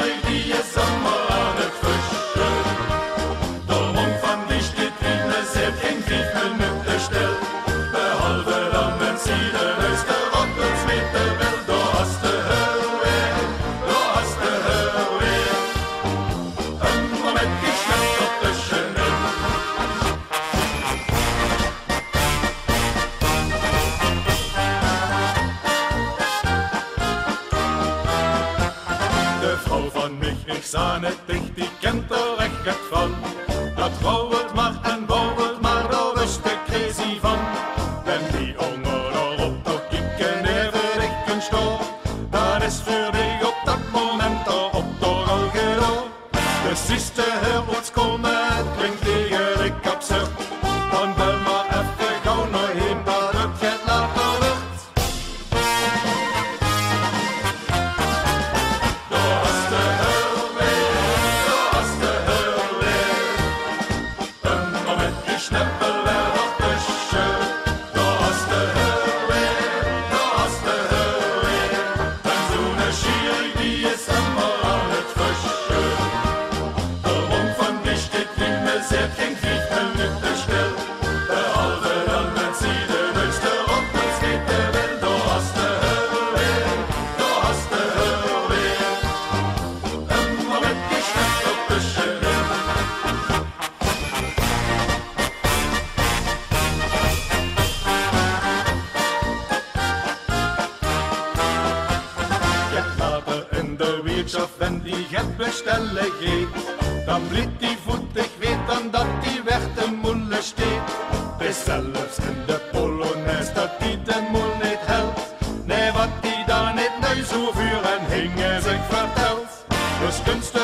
schier die is allemaal aan het fischen. De mond van die steht wie ne zet geen 5 minuten stil. Behalve dan mensen die de huis de rottels weten wel. Daar hast de hel weer, daar hast de hel weer. Een moment die schnapt op tussenin. De vrouw van mich, ik sah net dicht, die kent er echt het van. Dat wouwelt maar en wouwelt maar, daar wist de crazy van. Wenn die honger erop toch kieken even ik een stoor, dan is voor die op dat moment er op door al gedaan. De siste her ons komen, het klinkt eigenlijk absurd. Dan bel maar even gauw naar heen, dat het get later wordt. Daar hast de hel weer, daar hast de hel weer. Een momentje snappen er nog tussen. Daar hast de hel weer, daar hast de hel weer. En zo'n schier die is allemaal aan het fischen. De mond van die steht wie me zet geen 5 minuten stil. Behalve dan mensen die de meeste rottels weten wel. Daar hast de hel weer, daar hast de hel weer. Een momentje snapt er tussenin. Get later in de Wirtschaft, wenn die het bestellen geht, dan blieb die voetig weten dat die weg de moele steht. Bis zelfs in de Polonaise dat die de moel niet helpt. Nee, wat die daar niet nu zo vuur en hingen zich vertelt. Dus kunst